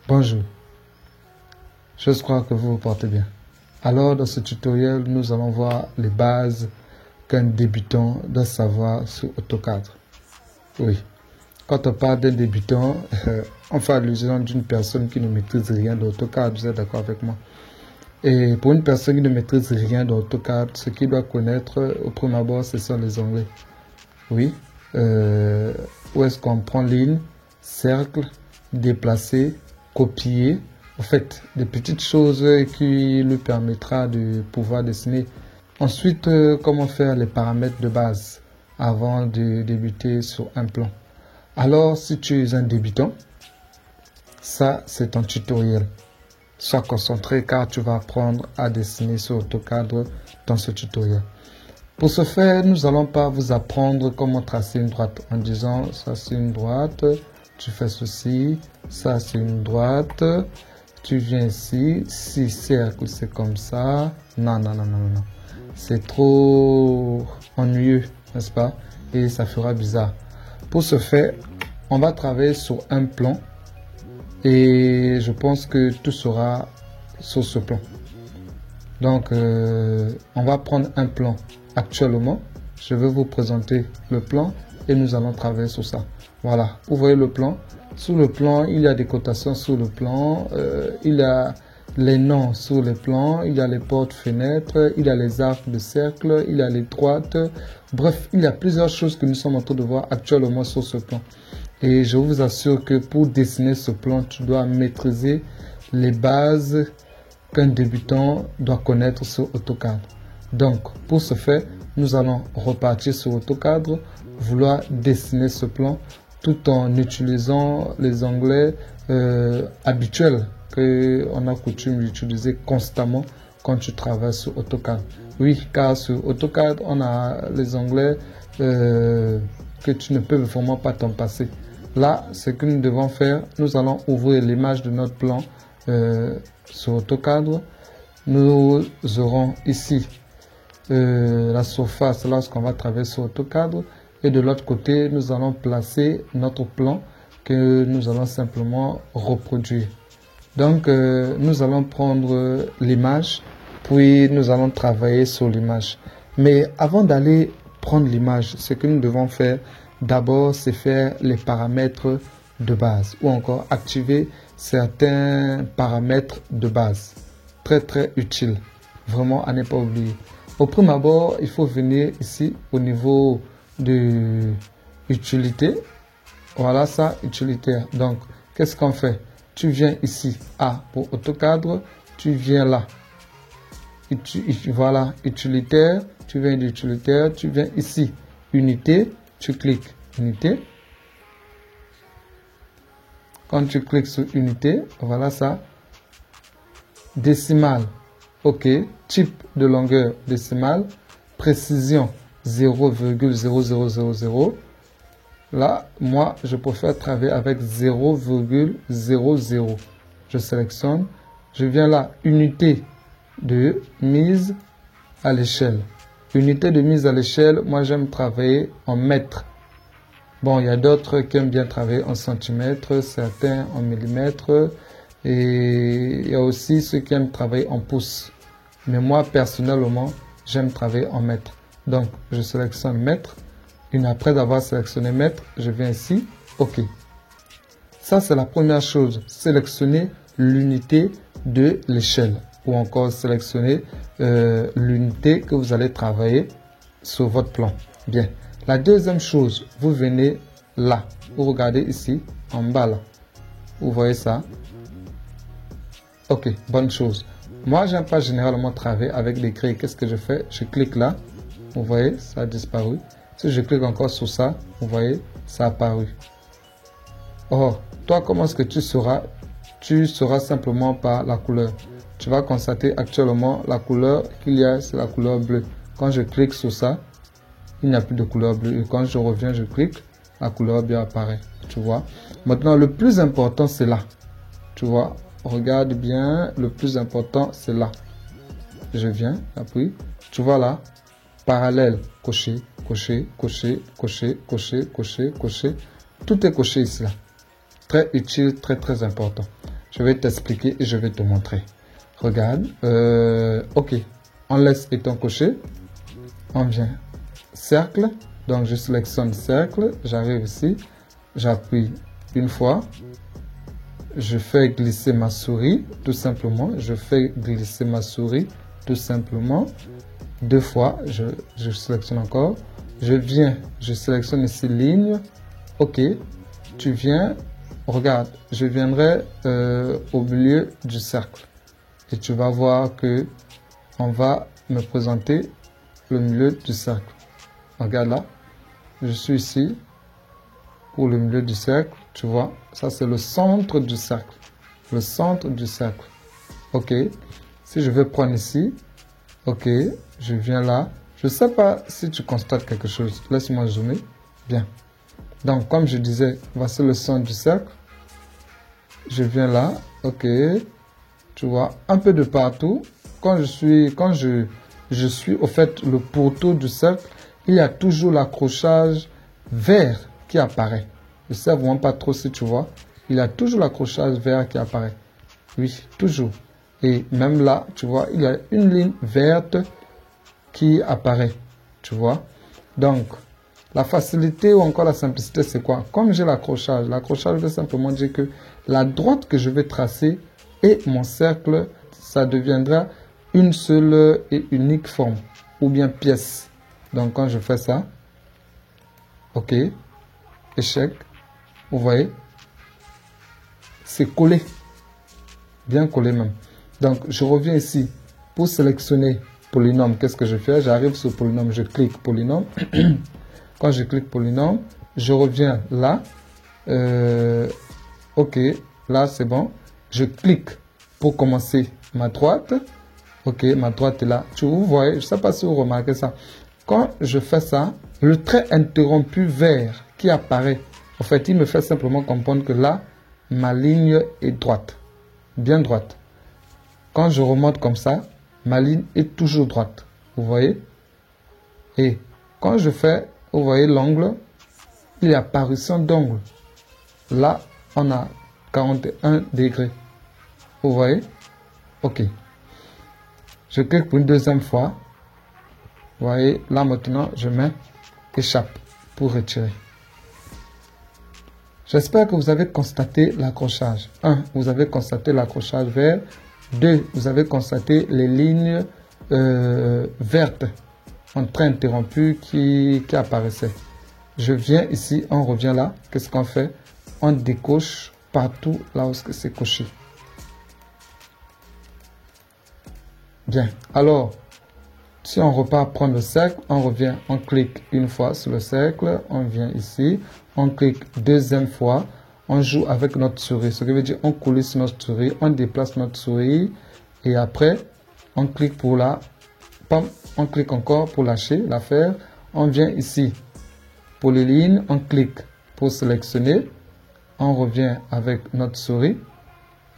Bonjour, je crois que vous vous portez bien. Alors dans ce tutoriel, nous allons voir les bases qu'un débutant doit savoir sur AutoCAD. Oui, quand on parle d'un débutant, on fait allusion d'une personne qui ne maîtrise rien d'AutoCAD, vous êtes d'accord avec moi? Et pour une personne qui ne maîtrise rien d'AutoCAD, ce qu'il doit connaître au premier abord, ce sont les onglets. Oui, où est-ce qu'on prend ligne, cercle, déplacer, copier, en fait, des petites choses qui lui permettra de pouvoir dessiner. Ensuite, comment faire les paramètres de base avant de débuter sur un plan. Alors, si tu es un débutant, ça c'est un tutoriel. Sois concentré car tu vas apprendre à dessiner sur AutoCAD dans ce tutoriel. Pour ce faire, nous n'allons pas vous apprendre comment tracer une droite en disant ça c'est une droite, tu fais ceci, ça c'est une droite, tu viens ici, si cercle c'est comme ça. Non. C'est trop ennuyeux, n'est-ce pas? Et ça fera bizarre. Pour ce faire, on va travailler sur un plan et je pense que tout sera sur ce plan. Donc, on va prendre un plan. Actuellement, je vais vous présenter le plan et nous allons travailler sur ça. Voilà, vous voyez le plan. Sur le plan, il y a des cotations sur le plan, il y a les noms sur le plan, il y a les portes, fenêtres, il y a les arcs de cercle, il y a les droites. Bref, il y a plusieurs choses que nous sommes en train de voir actuellement sur ce plan. Et je vous assure que pour dessiner ce plan, tu dois maîtriser les bases qu'un débutant doit connaître sur AutoCAD. Donc, pour ce faire, nous allons repartir sur AutoCAD, vouloir dessiner ce plan tout en utilisant les onglets habituels qu'on a coutume d'utiliser constamment quand tu travailles sur AutoCAD. Oui, car sur AutoCAD, on a les onglets que tu ne peux vraiment pas t'en passer. Là, ce que nous devons faire, nous allons ouvrir l'image de notre plan sur AutoCAD. Nous aurons ici la surface lorsqu'on va travailler sur AutoCAD. Et de l'autre côté, nous allons placer notre plan que nous allons simplement reproduire. Donc, nous allons prendre l'image, puis nous allons travailler sur l'image. Mais avant d'aller prendre l'image, ce que nous devons faire, d'abord, c'est faire les paramètres de base ou encore activer certains paramètres de base. Très utile, vraiment à ne pas oublier. Au premier abord, il faut venir ici au niveau de utilité. Voilà ça, utilitaire. Donc, qu'est-ce qu'on fait? Tu viens ici, A pour AutoCAD, tu viens là. Voilà, utilitaire, tu viens d'utilitaire, tu viens ici, unité, tu cliques unité. Quand tu cliques sur unité, voilà ça. Décimale, ok. Type de longueur décimale. Précision 0,0000. Là, moi, je préfère travailler avec 0,00. Je sélectionne. Je viens là, unité de mise à l'échelle. Unité de mise à l'échelle, moi, j'aime travailler en mètres. Bon, il y a d'autres qui aiment bien travailler en centimètres, certains en millimètres. Et il y a aussi ceux qui aiment travailler en pouces. Mais moi, personnellement, j'aime travailler en mètres. Donc, je sélectionne mètre. Après avoir sélectionné mètre, je viens ici. OK. Ça, c'est la première chose. Sélectionner l'unité de l'échelle. Ou encore sélectionner l'unité que vous allez travailler sur votre plan. Bien. La deuxième chose, vous venez là. Vous regardez ici, en bas là. Vous voyez ça? OK, bonne chose. Moi, j'aime pas généralement travailler avec des grilles. Qu'est-ce que je fais? Je clique là. Vous voyez, ça a disparu. Si je clique encore sur ça, vous voyez, ça a apparu. Or, toi, comment est-ce que tu sauras? Tu sauras simplement par la couleur. Tu vas constater actuellement la couleur qu'il y a, c'est la couleur bleue. Quand je clique sur ça, il n'y a plus de couleur bleue. Et quand je reviens, je clique, la couleur bleue apparaît. Tu vois? Maintenant, le plus important, c'est là. Tu vois? Regarde bien, le plus important, c'est là. Je viens, appuie. Tu vois là? Parallèle, coché, coché, coché, coché, coché, coché, coché. Tout est coché ici là. Très utile, très important. Je vais t'expliquer et je vais te montrer. Regarde. Ok. On laisse étant coché. On vient. Cercle. Donc, je sélectionne cercle. J'arrive ici. J'appuie une fois. Je fais glisser ma souris, tout simplement. Je fais glisser ma souris, tout simplement. Deux fois. Je sélectionne encore. Je viens. Je sélectionne ici ligne. Ok. Tu viens. Regarde. Je viendrai au milieu du cercle. Et tu vas voir que on va me présenter le milieu du cercle. Regarde là. Je suis ici. Pour le milieu du cercle, tu vois, ça c'est le centre du cercle. Le centre du cercle. Ok. Si je vais prendre ici, ok, je viens là. Je ne sais pas si tu constates quelque chose. Laisse-moi zoomer. Bien. Donc, comme je disais, voici le centre du cercle. Je viens là. Ok. Tu vois, un peu de partout. Quand je suis au fait le pourtour du cercle, il y a toujours l'accrochage vert qui apparaît. Je ne sais vraiment pas trop si tu vois. Il y a toujours l'accrochage vert qui apparaît. Oui, toujours. Et même là, tu vois, il y a une ligne verte qui apparaît. Tu vois. Donc, la facilité ou encore la simplicité, c'est quoi? Comme j'ai l'accrochage veut simplement dire que la droite que je vais tracer et mon cercle, ça deviendra une seule et unique forme. Ou bien pièce. Donc, quand je fais ça, ok, échec, vous voyez, c'est collé, bien collé même. Donc, je reviens ici pour sélectionner polynôme. Qu'est-ce que je fais? J'arrive sur polynôme, je clique polynôme. Quand je clique polynôme, je reviens là. Ok, là c'est bon. Je clique pour commencer ma droite. Ok, ma droite est là. Vous voyez, je ne sais pas si vous remarquez ça. Quand je fais ça, le trait interrompu vert qui apparaît, en fait, il me fait simplement comprendre que là, ma ligne est droite, bien droite. Quand je remonte comme ça, ma ligne est toujours droite. Vous voyez? Et quand je fais, vous voyez l'angle, il y a apparition d'angle. Là, on a 41 degrés. Vous voyez? Ok. Je clique pour une deuxième fois. Vous voyez, là maintenant, je mets échappe pour retirer. J'espère que vous avez constaté l'accrochage. 1. Vous avez constaté l'accrochage vert. 2. Vous avez constaté les lignes vertes en train interrompu qui apparaissaient. Je viens ici, on revient là. Qu'est-ce qu'on fait? On décoche partout là où c'est coché. Bien. Alors, si on repart prendre le cercle, on revient, on clique une fois sur le cercle, on vient ici, on clique deuxième fois, on joue avec notre souris. Ce qui veut dire on coule sur notre souris, on déplace notre souris et après on clique pour la, on clique encore pour lâcher l'affaire. On vient ici pour les lignes, on clique pour sélectionner, on revient avec notre souris,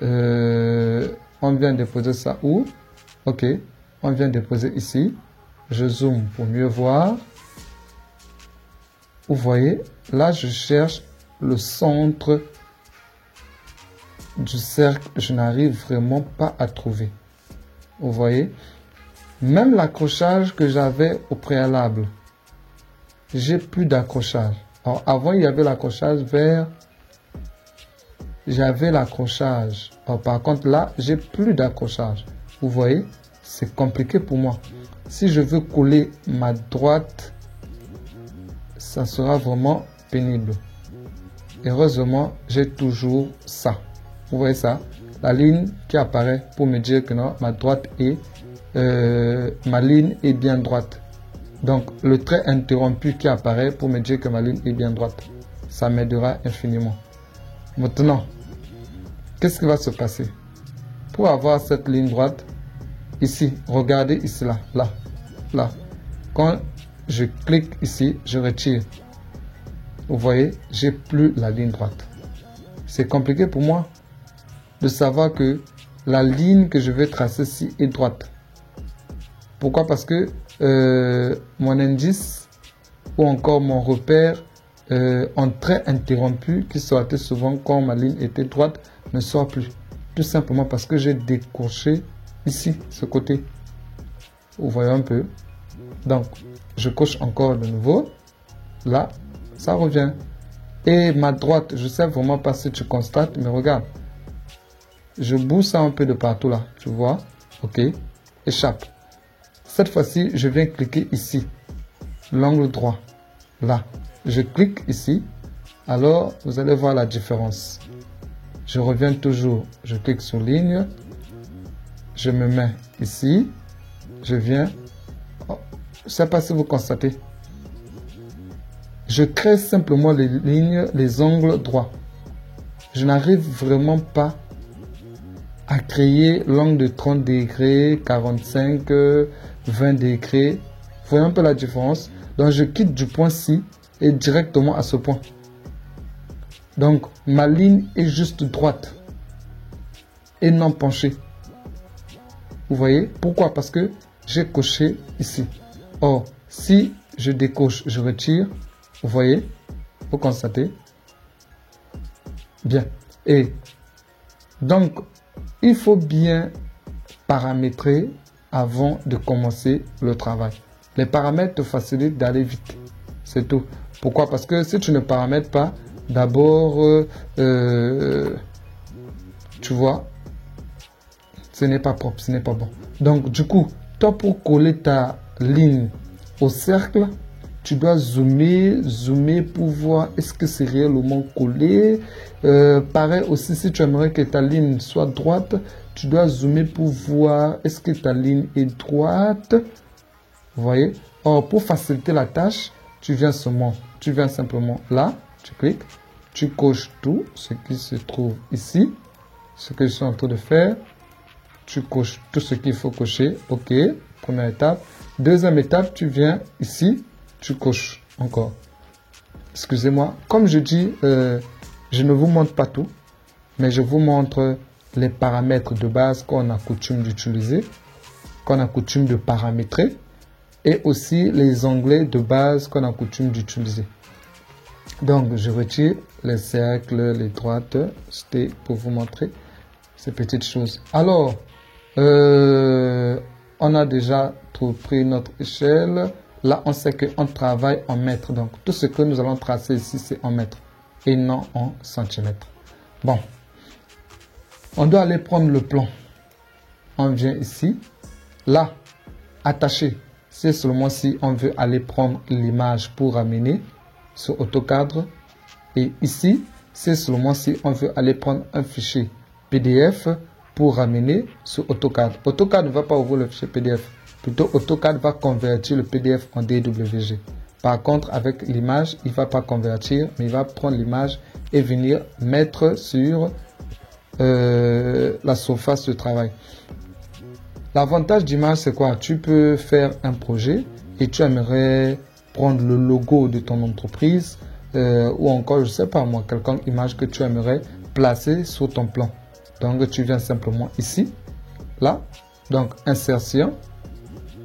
on vient déposer ça où? Ok. On vient déposer ici. Je zoome pour mieux voir. Vous voyez, là, je cherche le centre du cercle. Je n'arrive vraiment pas à trouver. Vous voyez, même l'accrochage que j'avais au préalable, j'ai plus d'accrochage. Alors, avant, il y avait l'accrochage vert. J'avais l'accrochage. Par contre, là, j'ai plus d'accrochage. Vous voyez, c'est compliqué pour moi. Si je veux coller ma droite, ça sera vraiment pénible. Heureusement, j'ai toujours ça. Vous voyez ça? La ligne qui apparaît pour me dire que non, ma droite est, ma ligne est bien droite. Donc, le trait interrompu qui apparaît pour me dire que ma ligne est bien droite. Ça m'aidera infiniment. Maintenant, qu'est-ce qui va se passer? Pour avoir cette ligne droite, ici, regardez ici, là. Quand je clique ici, je retire. Vous voyez, j'ai plus la ligne droite. C'est compliqué pour moi de savoir que la ligne que je vais tracer ici est droite. Pourquoi? Parce que mon indice ou encore mon repère en trait interrompu qui sortait souvent quand ma ligne était droite ne sort plus. Tout simplement parce que j'ai décoché ici, ce côté. Vous voyez un peu. Donc, je coche encore de nouveau. Là, ça revient. Et ma droite, je sais vraiment pas si tu constates, mais regarde. Je bouge ça un peu de partout là, tu vois. Ok, échappe. Cette fois-ci, je viens cliquer ici. L'angle droit. Là, je clique ici. Alors, vous allez voir la différence. Je reviens toujours. Je clique sur ligne. Je me mets ici. Je viens. Oh, je ne sais pas si vous constatez. Je crée simplement les lignes, les angles droits. Je n'arrive vraiment pas à créer l'angle de 30 degrés, 45, 20 degrés. Vous voyez un peu la différence? Donc, je quitte du point ci et directement à ce point. Donc, ma ligne est juste droite et non penchée. Vous voyez? Pourquoi? Parce que j'ai coché ici. Or, si je décoche, je retire. Vous voyez? Vous constatez? Bien. Et donc, il faut bien paramétrer avant de commencer le travail. Les paramètres te facilitent d'aller vite. C'est tout. Pourquoi? Parce que si tu ne paramètres pas, d'abord, tu vois, ce n'est pas propre, ce n'est pas bon. Donc, du coup, toi, pour coller ta ligne au cercle, tu dois zoomer pour voir est-ce que c'est réellement collé. Pareil aussi, si tu aimerais que ta ligne soit droite, tu dois zoomer pour voir est-ce que ta ligne est droite. Vous voyez? Or, pour faciliter la tâche, tu viens simplement là, tu cliques, tu coches tout ce qui se trouve ici, ce que je suis en train de faire. Tu coches tout ce qu'il faut cocher. OK, première étape. Deuxième étape, tu viens ici, tu coches encore. Excusez-moi, comme je dis, je ne vous montre pas tout, mais je vous montre les paramètres de base qu'on a coutume d'utiliser, qu'on a coutume de paramétrer, et aussi les onglets de base qu'on a coutume d'utiliser. Donc, je retire les cercles, les droites, c'était pour vous montrer ces petites choses. Alors, on a déjà pris notre échelle. Là, on sait qu'on travaille en mètres. Donc, tout ce que nous allons tracer ici, c'est en mètres et non en centimètres. Bon, on doit aller prendre le plan. On vient ici. Là, attacher. C'est seulement si on veut aller prendre l'image pour ramener sur AutoCadre. Et ici, c'est seulement si on veut aller prendre un fichier PDF pour ramener sur AutoCAD. AutoCAD ne va pas ouvrir le fichier PDF. Plutôt, AutoCAD va convertir le PDF en DWG. Par contre, avec l'image, il ne va pas convertir, mais il va prendre l'image et venir mettre sur la surface de travail. L'avantage d'image, c'est quoi? Tu peux faire un projet et tu aimerais prendre le logo de ton entreprise ou encore, je ne sais pas moi, quelconque image que tu aimerais placer sur ton plan. Donc, tu viens simplement ici, là. Donc, insertion.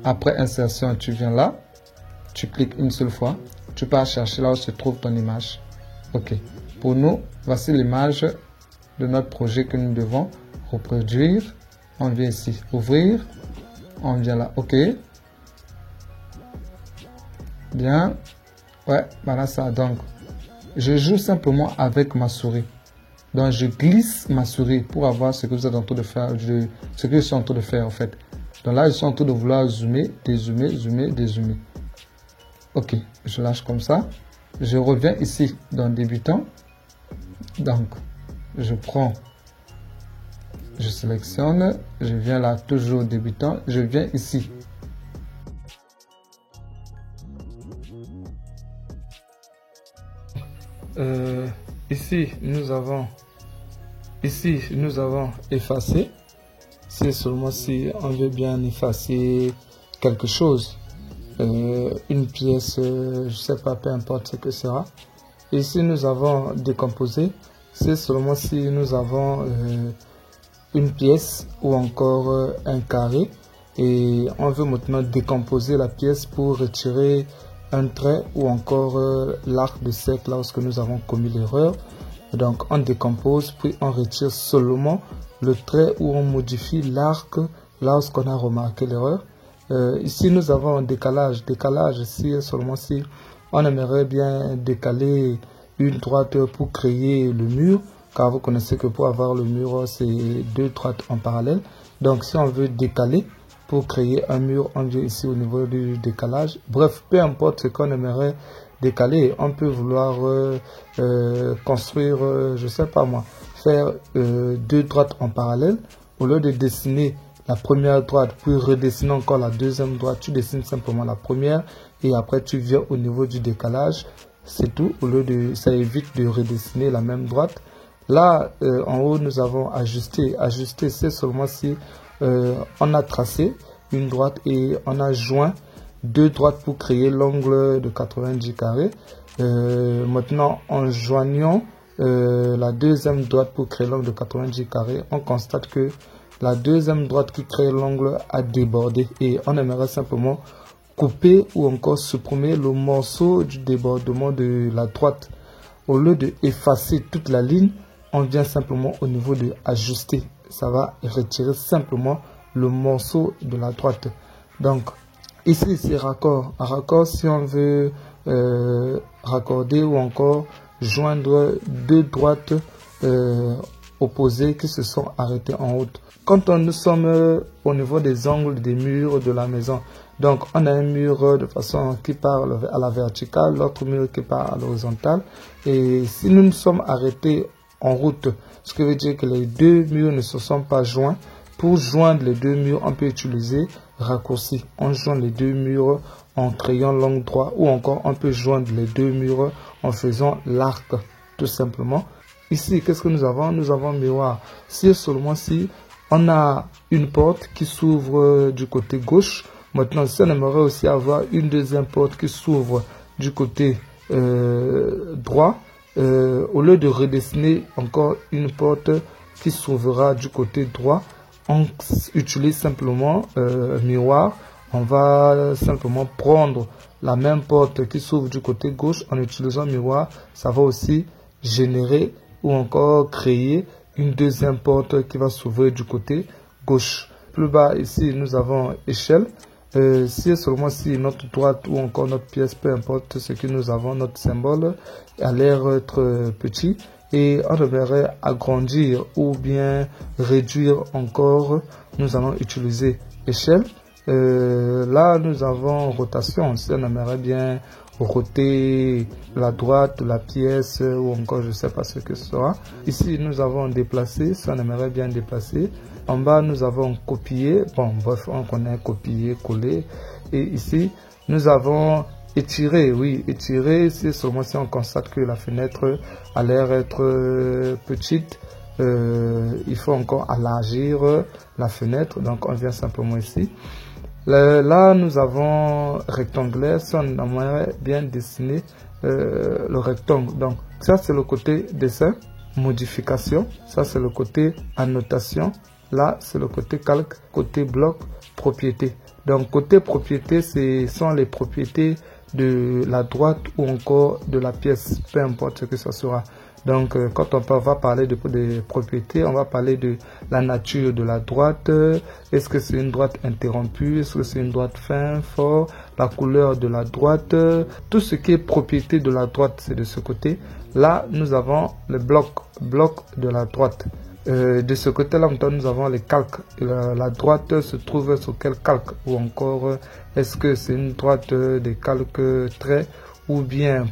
Après insertion, tu viens là. Tu cliques une seule fois. Tu pars chercher là où se trouve ton image. OK. Pour nous, voici l'image de notre projet que nous devons reproduire. On vient ici, ouvrir. On vient là. OK. Bien. Ouais, voilà ça. Donc, je joue simplement avec ma souris. Donc, je glisse ma souris pour avoir ce que vous êtes en train de faire, ce que je suis en train de faire en fait. Donc là, je suis en train de vouloir zoomer, dézoomer, zoomer, dézoomer. OK, je lâche comme ça. Je reviens ici dans débutant. Donc, je prends, je sélectionne, je viens là toujours débutant, je viens ici. Ici, nous avons effacé. C'est seulement si on veut bien effacer quelque chose. Une pièce, je sais pas, peu importe ce que ce sera. Ici, nous avons décomposé. C'est seulement si nous avons une pièce ou encore un carré. Et on veut maintenant décomposer la pièce pour retirer un trait ou encore l'arc de cercle lorsque nous avons commis l'erreur. Donc on décompose, puis on retire seulement le trait où on modifie l'arc lorsqu'on a remarqué l'erreur. Ici nous avons un décalage. Décalage ici seulement si on aimerait bien décaler une droite pour créer le mur, car vous connaissez que pour avoir le mur, c'est deux droites en parallèle. Donc si on veut décaler pour créer un mur, on vient ici au niveau du décalage. Bref, peu importe ce qu'on aimerait décaler, on peut vouloir construire, je sais pas moi, faire deux droites en parallèle. Au lieu de dessiner la première droite, puis redessiner encore la deuxième droite, tu dessines simplement la première et après tu viens au niveau du décalage. C'est tout. Au lieu de, ça évite de redessiner la même droite. Là, en haut, nous avons ajusté. Ajuster, c'est seulement si on a tracé une droite et on a joint deux droites pour créer l'angle de 90 carrés. Maintenant, en joignant la deuxième droite pour créer l'angle de 90 carrés, on constate que la deuxième droite qui crée l'angle a débordé et on aimerait simplement couper ou encore supprimer le morceau du débordement de la droite. Au lieu de effacer toute la ligne, on vient simplement au niveau de ajuster. Ça va retirer simplement le morceau de la droite. Donc ici c'est raccord. À raccord, si on veut raccorder ou encore joindre deux droites opposées qui se sont arrêtées en haut. Quand nous sommes au niveau des angles des murs de la maison, donc on a un mur de façon qui part à la verticale, l'autre mur qui part à l'horizontale. Et si nous nous sommes arrêtés en route, ce qui veut dire que les deux murs ne se sont pas joints, pour joindre les deux murs, on peut utiliser raccourci. On joint les deux murs en créant l'angle droit ou encore on peut joindre les deux murs en faisant l'arc, tout simplement. Ici, qu'est-ce que nous avons? Nous avons miroir. Si seulement si on a une porte qui s'ouvre du côté gauche. Maintenant, si on aimerait aussi avoir une deuxième porte qui s'ouvre du côté droit, au lieu de redessiner encore une porte qui s'ouvrira du côté droit, on utilise simplement miroir. On va simplement prendre la même porte qui s'ouvre du côté gauche en utilisant miroir. Ça va aussi générer ou encore créer une deuxième porte qui va s'ouvrir du côté gauche. Plus bas ici, nous avons échelle. Si seulement si notre droite ou encore notre pièce, peu importe ce que nous avons, notre symbole a l'air être petit et on devrait agrandir ou bien réduire encore, nous allons utiliser échelle. Là, nous avons rotation. Si on aimerait bien roter la droite de la pièce ou encore je ne sais pas ce que ce sera. Ici, nous avons déplacé. Si on aimerait bien déplacer. En bas, nous avons copié. Bon, bref, on connaît copier, coller. Et ici, nous avons étiré. Oui, étirer, c'est seulement si on constate que la fenêtre a l'air être petite. Il faut encore élargir la fenêtre. Donc, on vient simplement ici. Là, nous avons rectangulaire. Si on aimerait bien dessiner le rectangle. Donc, ça, c'est le côté dessin, modification. Ça, c'est le côté annotation. Là, c'est le côté calque, côté bloc, propriété. Donc, côté propriété, ce sont les propriétés de la droite ou encore de la pièce, peu importe ce que ce sera. Donc, quand on va parler de propriétés, on va parler de la nature de la droite. Est-ce que c'est une droite interrompue? Est-ce que c'est une droite fin, fort? La couleur de la droite. Tout ce qui est propriété de la droite, c'est de ce côté. Là, nous avons le bloc de la droite. De ce côté-là, nous avons les calques. La droite se trouve sur quel calque? Ou encore, est-ce que c'est une droite des calques traits ou bien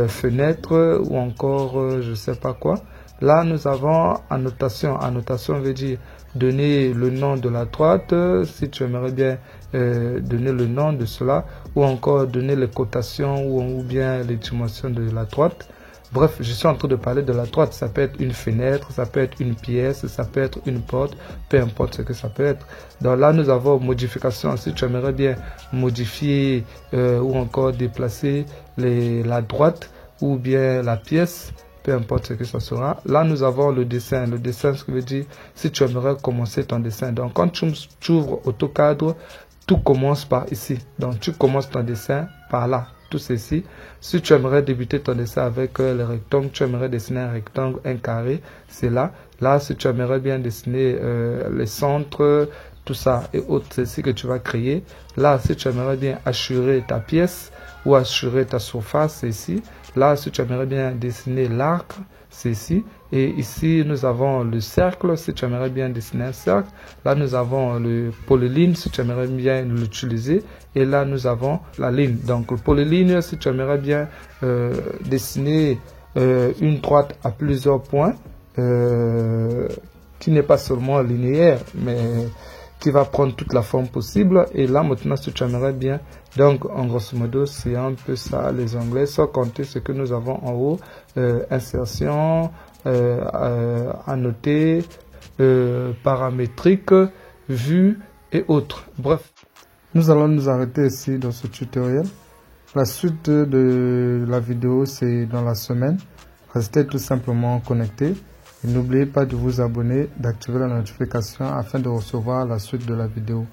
fenêtre ou encore je sais pas quoi. Là, nous avons annotation. Annotation veut dire donner le nom de la droite, si tu aimerais bien donner le nom de cela, ou encore donner les cotations ou bien les dimensions de la droite. Bref, je suis en train de parler de la droite. Ça peut être une fenêtre, ça peut être une pièce, ça peut être une porte, peu importe ce que ça peut être. Donc là, nous avons modification. Si tu aimerais bien modifier ou encore déplacer la droite ou bien la pièce, peu importe ce que ça sera. Là, nous avons le dessin. Le dessin, ce qui veut dire si tu aimerais commencer ton dessin. Donc, quand tu ouvres AutoCAD, tout commence par ici. Donc, tu commences ton dessin par là. tout ceci. Si tu aimerais débuter ton dessin avec les rectangles, tu aimerais dessiner un rectangle, un carré, c'est là. Là, si tu aimerais bien dessiner les centres, tout ça et autres, c'est ici que tu vas créer. Là, si tu aimerais bien assurer ta pièce ou assurer ta surface, c'est ici. Là, si tu aimerais bien dessiner l'arc, c'est ici. Et ici, nous avons le cercle, si tu aimerais bien dessiner un cercle. Là, nous avons le polyline, si tu aimerais bien l'utiliser. Et là, nous avons la ligne. Donc, le polyline, si tu aimerais bien dessiner une droite à plusieurs points, qui n'est pas seulement linéaire, mais qui va prendre toute la forme possible. Et là, maintenant, si tu aimerais bien, donc, en grosso modo, c'est un peu ça, les onglets, sans compter ce que nous avons en haut, insertion, annoter, paramétrique, vue et autres. Bref, nous allons nous arrêter ici dans ce tutoriel. La suite de la vidéo, c'est dans la semaine. Restez tout simplement connectés. Et n'oubliez pas de vous abonner, d'activer la notification afin de recevoir la suite de la vidéo.